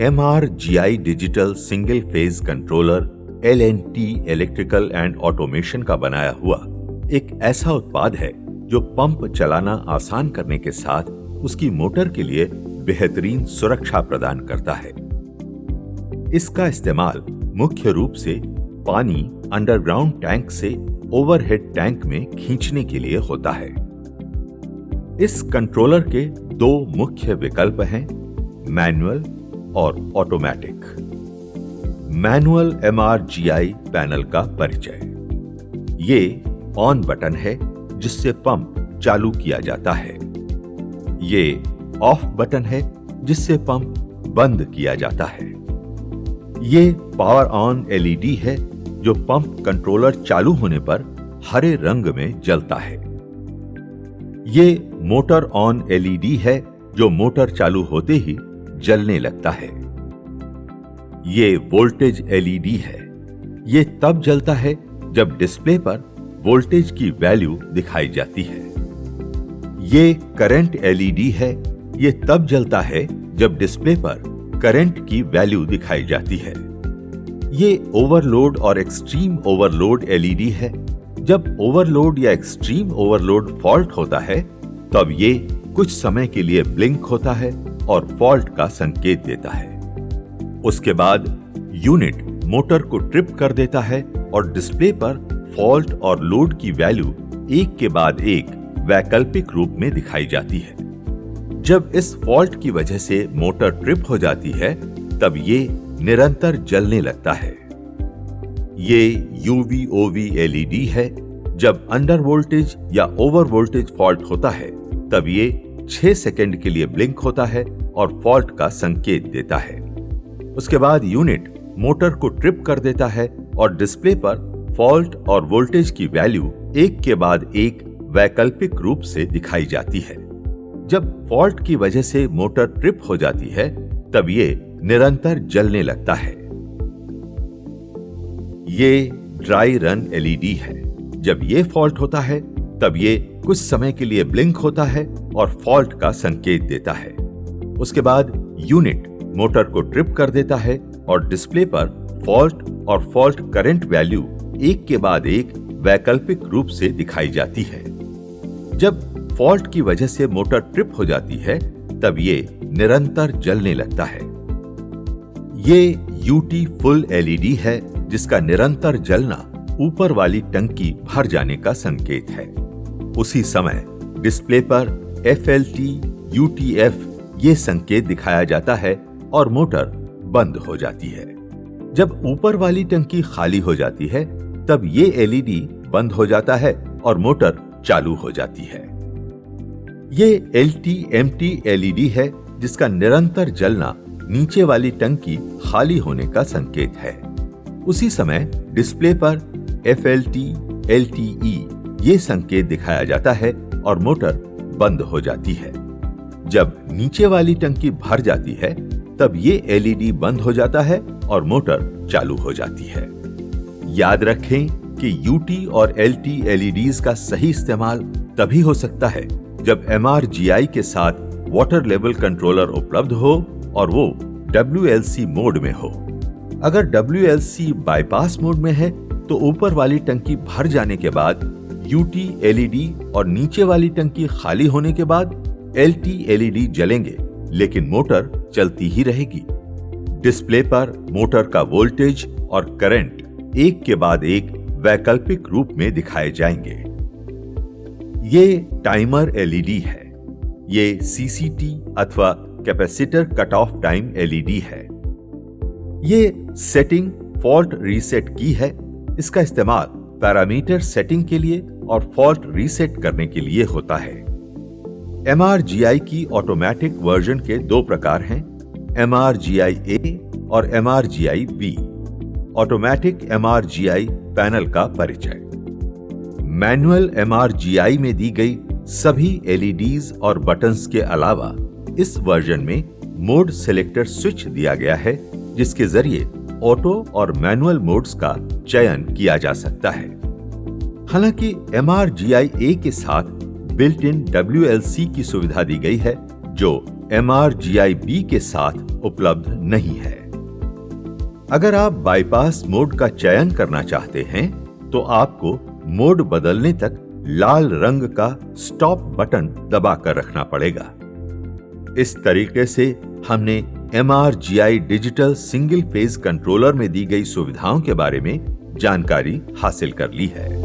MRGI digital single phase controller LNT electrical and automation का बनाया हुआ एक ऐसा उत्पाद है जो पंप चलाना आसान करने के साथ उसकी मोटर के लिए बेहतरीन सुरक्षा प्रदान करता है। इसका इस्तेमाल मुख्य रूप से पानी अंडरग्राउंड टैंक से ओवरहेड टैंक में खींचने के लिए होता है। इस कंट्रोलर के दो मुख्य विकल्प हैं, मैनुअल और ऑटोमेटिक। मैनुअल MRGI पैनल का परिचय। ये ऑन बटन है जिससे पंप चालू किया जाता है। ये ऑफ बटन है जिससे पंप बंद किया जाता है। ये पावर ऑन LED है जो पंप कंट्रोलर चालू होने पर हरे रंग में जलता है। ये मोटर ऑन LED है जो मोटर चालू होते ही जलने लगता है। ये वोल्टेज LED है। ये तब जलता है जब डिस्प्ले पर वोल्टेज की वैल्यू दिखाई जाती है। ये करंट LED है। ये तब जलता है जब डिस्प्ले पर करंट की वैल्यू दिखाई जाती है। ये ओवरलोड और एक्सट्रीम ओवरलोड LED है। जब ओवरलोड या एक्सट्रीम ओवरलोड फॉल्ट होता है तब ये कुछ समय के लिए ब्लिंक होता है और फॉल्ट का संकेत देता है। उसके बाद यूनिट मोटर को ट्रिप कर देता है और डिस्प्ले पर फॉल्ट और लोड की वैल्यू एक के बाद एक वैकल्पिक रूप में दिखाई जाती है। जब इस फॉल्ट की वजह से मोटर ट्रिप हो जाती है तब ये निरंतर जलने लगता है। ये UVOV LED है। जब अंडर वोल्टेज या ओवर वोल्टेज फॉल्ट होता है तब ये 6 सेकंड के लिए ब्लिंक होता है और फॉल्ट का संकेत देता है। उसके बाद यूनिट मोटर को ट्रिप कर देता है और डिस्प्ले पर फॉल्ट और वोल्टेज की वैल्यू एक के बाद एक वैकल्पिक रूप से दिखाई जाती है। जब फॉल्ट की वजह से मोटर ट्रिप हो जाती है तब ये निरंतर जलने लगता है। ये ड्राई रन LED है। जब ये फॉल्ट होता है तब ये कुछ समय के लिए ब्लिंक होता है और फॉल्ट का संकेत देता है। उसके बाद यूनिट मोटर को ट्रिप कर देता है और डिस्प्ले पर फॉल्ट और फॉल्ट करंट वैल्यू एक के बाद एक वैकल्पिक रूप से दिखाई जाती है। जब फॉल्ट की वजह से मोटर ट्रिप हो जाती है तब ये निरंतर जलने लगता है। ये UT फुल LED है जिसका निरंतर जलना ऊपर वाली टंकी भर जाने का संकेत है। उसी समय डिस्प्ले पर FLT UTF ये संकेत दिखाया जाता है और मोटर बंद हो जाती है। जब ऊपर वाली टंकी खाली हो जाती है तब ये LED बंद हो जाता है और मोटर चालू हो जाती है। ये LTMT LED है जिसका निरंतर जलना नीचे वाली टंकी खाली होने का संकेत है। उसी समय डिस्प्ले पर FLT LTE ये संकेत दिखाया जाता है और मोटर बंद हो जाती है। जब नीचे वाली टंकी भर जाती है तब ये LED बंद हो जाता है और मोटर चालू हो जाती है। याद रखें कि UT और LT LEDs का सही इस्तेमाल तभी हो सकता है जब MRGI के साथ वाटर लेवल कंट्रोलर उपलब्ध हो और वो WLC मोड में हो। अगर WLC बाईपास मोड में है तो ऊपर वाली टंकी भर जाने के बाद UT LED और नीचे वाली टंकी खाली होने के बाद LT LED जलेंगे, लेकिन मोटर चलती ही रहेगी। डिस्प्ले पर मोटर का वोल्टेज और करंट एक के बाद एक वैकल्पिक रूप में दिखाए जाएंगे। ये टाइमर LED है। ये CCT अथवा capacitor cut off time LED है। ये सेटिंग फॉल्ट रीसेट की है। इसका इस्तेमाल पैरामीटर सेटिंग के लिए और फॉल्ट रीसेट करने के लिए होता है। MRGI की ऑटोमेटिक वर्जन के दो प्रकार हैं, MRGI A और MRGI B। Automatic MRGI panel का परिचय। मैनुअल MRGI में दी गई सभी LEDs और बटन्स के अलावा इस वर्जन में मोड सिलेक्टर स्विच दिया गया है जिसके जरिए ऑटो और मैनुअल मोड्स का चयन किया जा सकता है। हालांकि MRGI A के साथ बिल्ट इन WLC की सुविधा दी गई है जो MRGI-B के साथ उपलब्ध नहीं है। अगर आप बाईपास मोड का चयन करना चाहते हैं तो आपको मोड बदलने तक लाल रंग का स्टॉप बटन दबाकर रखना पड़ेगा। इस तरीके से हमने MRGI digital single phase controller में दी गई सुविधाओं के बारे में जानकारी हासिल कर ली है।